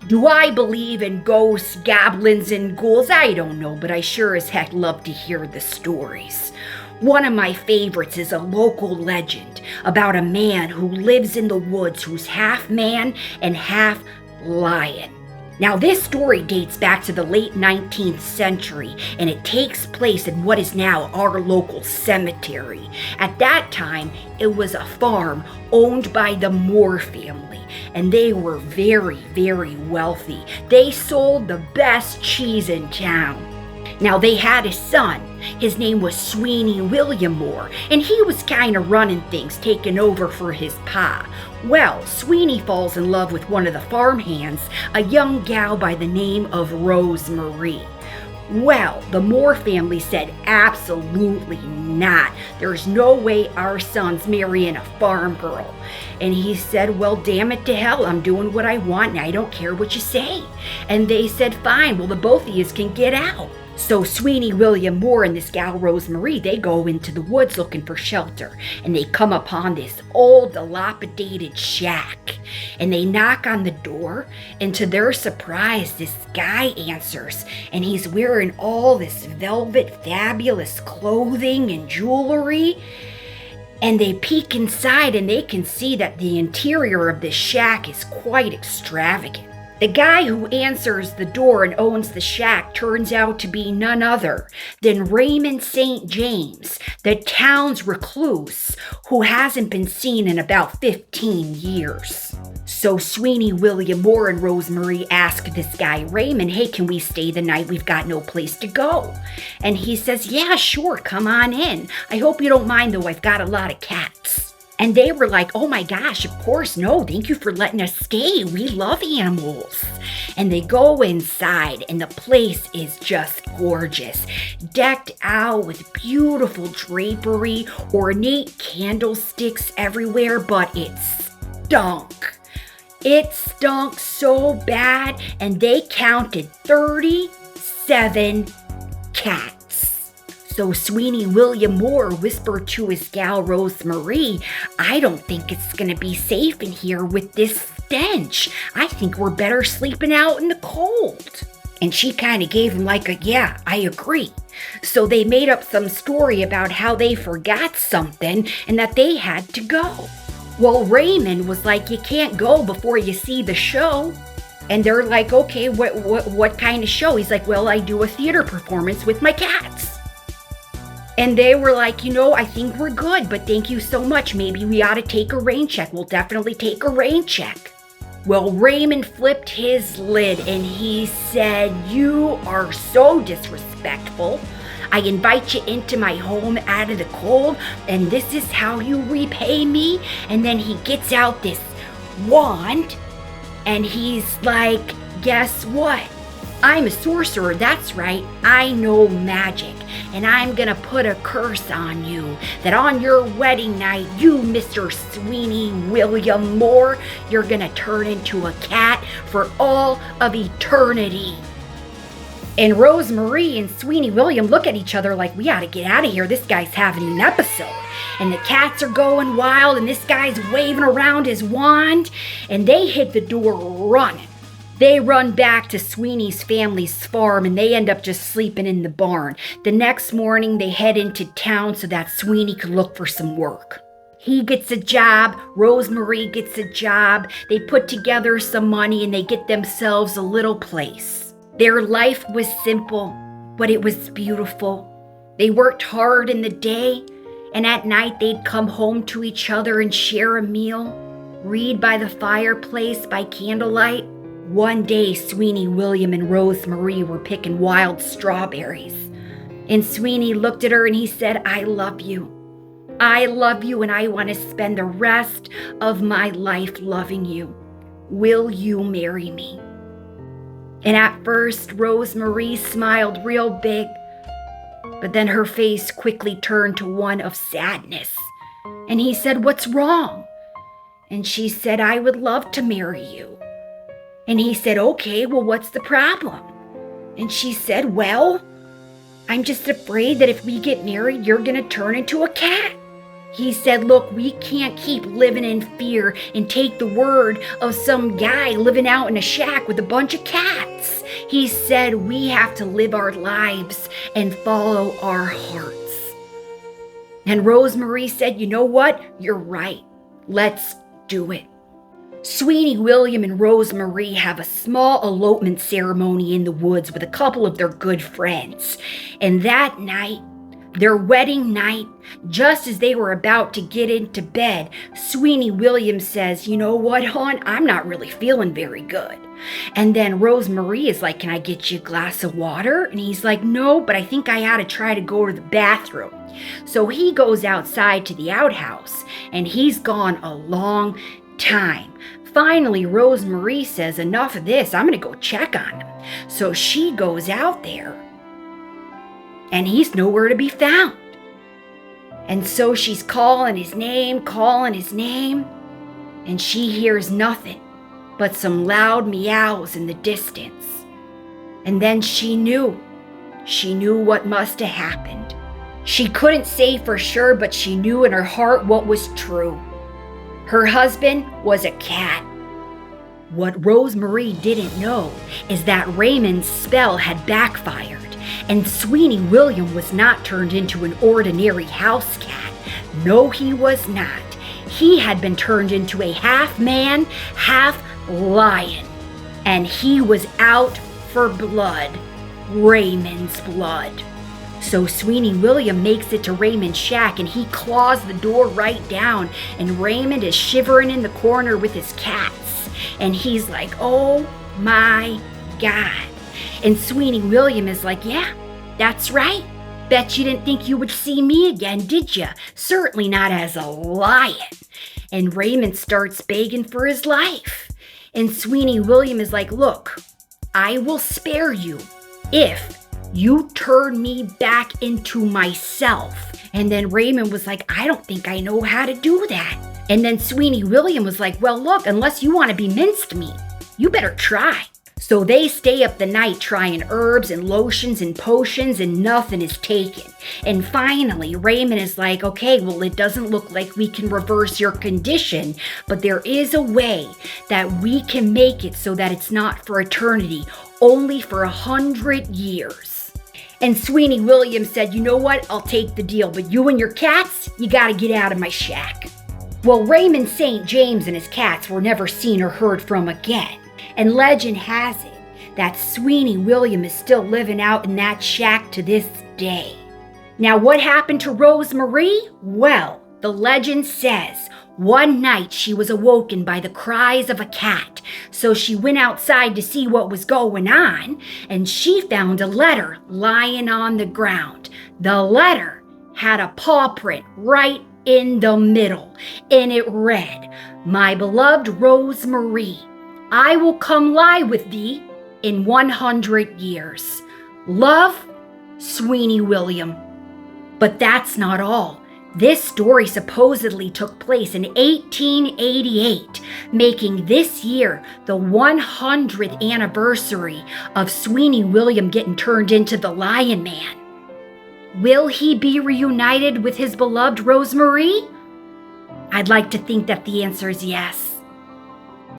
Do I believe in ghosts, goblins, and ghouls? I don't know, but I sure as heck love to hear the stories. One of my favorites is a local legend about a man who lives in the woods who's half man and half lion. Now, this story dates back to the late 19th century, and it takes place in what is now our local cemetery. At that time, it was a farm owned by the Moore family, and they were very, very wealthy. They sold the best cheese in town. Now, they had a son. His name was Sweeney William Moore, and he was kind of running things, taking over for his pa. Well, Sweeney falls in love with one of the farmhands, a young gal by the name of Rose Marie. Well, the Moore family said absolutely not. There's no way our son's marrying a farm girl. And he said, well, damn it to hell, I'm doing what I want and I don't care what you say. And they said, fine, well, the both of yous can get out. So Sweeney William Moore and this gal Rose Marie, they go into the woods looking for shelter, and they come upon this old dilapidated shack, and they knock on the door, and to their surprise, this guy answers, and he's wearing all this velvet fabulous clothing and jewelry, and they peek inside and they can see that the interior of this shack is quite extravagant. The guy who answers the door and owns the shack turns out to be none other than Raymond St. James, the town's recluse, who hasn't been seen in about 15 years. So Sweeney William Moore and Rose Marie ask this guy Raymond, hey, can we stay the night? We've got no place to go. And he says, yeah, sure, come on in. I hope you don't mind, though, I've got a lot of cats. And they were like, oh my gosh, of course, no, thank you for letting us stay. We love animals. And they go inside, and the place is just gorgeous. Decked out with beautiful drapery, ornate candlesticks everywhere, but it stunk. It stunk so bad, and they counted 37 cats. So Sweeney William Moore whispered to his gal Rose Marie, I don't think it's going to be safe in here with this stench. I think we're better sleeping out in the cold. And she kind of gave him like a, yeah, I agree. So they made up some story about how they forgot something and that they had to go. Well, Raymond was like, you can't go before you see the show. And they're like, okay, what kind of show? He's like, well, I do a theater performance with my cats. And they were like, I think we're good, but thank you so much. Maybe we ought to take a rain check. We'll definitely take a rain check. Well, Raymond flipped his lid and he said, you are so disrespectful. I invite you into my home out of the cold, and this is how you repay me. And then he gets out this wand and he's like, guess what? I'm a sorcerer, that's right, I know magic, and I'm gonna put a curse on you, that on your wedding night, you, Mr. Sweeney William Moore, you're gonna turn into a cat for all of eternity. And Rose Marie and Sweeney William look at each other like, we ought to get out of here, this guy's having an episode. And the cats are going wild, and this guy's waving around his wand, and they hit the door running. They run back to Sweeney's family's farm, and they end up just sleeping in the barn. The next morning, they head into town so that Sweeney could look for some work. He gets a job, Rose Marie gets a job, they put together some money, and they get themselves a little place. Their life was simple, but it was beautiful. They worked hard in the day, and at night they'd come home to each other and share a meal, read by the fireplace by candlelight. One day, Sweeney William and Rose Marie were picking wild strawberries. And Sweeney looked at her and he said, I love you. I love you, and I want to spend the rest of my life loving you. Will you marry me? And at first, Rose Marie smiled real big, but then her face quickly turned to one of sadness. And he said, what's wrong? And she said, I would love to marry you. And he said, okay, well, what's the problem? And she said, well, I'm just afraid that if we get married, you're going to turn into a cat. He said, look, we can't keep living in fear and take the word of some guy living out in a shack with a bunch of cats. He said, we have to live our lives and follow our hearts. And Rosemarie said, you know what? You're right. Let's do it. Sweetie William and Rosemarie have a small elopement ceremony in the woods with a couple of their good friends. And that night, their wedding night, just as they were about to get into bed, Sweetie William says, you know what, hon? I'm not really feeling very good. And then Rosemarie is like, can I get you a glass of water? And he's like, no, but I think I ought to try to go to the bathroom. So he goes outside to the outhouse, and he's gone a long time. Finally, Rosemarie says, enough of this, I'm going to go check on him. So she goes out there, and he's nowhere to be found. And so she's calling his name, and she hears nothing but some loud meows in the distance. And then she knew what must have happened. She couldn't say for sure, but she knew in her heart what was true. Her husband was a cat. What Rosemarie didn't know is that Raymond's spell had backfired, and Sweetie William was not turned into an ordinary house cat. No, he was not. He had been turned into a half man, half lion, and he was out for blood, Raymond's blood. So Sweetie William makes it to Raymond's shack, and he claws the door right down, and Raymond is shivering in the corner with his cats, and he's like, oh my God. And Sweetie William is like, yeah, that's right. Bet you didn't think you would see me again, did you? Certainly not as a lion. And Raymond starts begging for his life. And Sweetie William is like, look, I will spare you if you turn me back into myself. And then Raymond was like, I don't think I know how to do that. And then Sweetie William was like, well, look, unless you want to be minced meat, you better try. So they stay up the night trying herbs and lotions and potions, and nothing is taken. And finally, Raymond is like, okay, well, it doesn't look like we can reverse your condition, but there is a way that we can make it so that it's not for eternity, only for 100 years. And Sweetie William said, you know what? I'll take the deal, but you and your cats, you gotta get out of my shack. Well, Raymond St. James and his cats were never seen or heard from again. And legend has it that Sweetie William is still living out in that shack to this day. Now, what happened to Rosemarie? Well, the legend says one night she was awoken by the cries of a cat. So she went outside to see what was going on, and she found a letter lying on the ground. The letter had a paw print right in the middle, and it read, my beloved Rosemarie, I will come lie with thee in 100 years. Love, Sweetie William. But that's not all. This story supposedly took place in 1888, making this year the 100th anniversary of Sweetie William getting turned into the Lion Man. Will he be reunited with his beloved Rosemarie? I'd like to think that the answer is yes.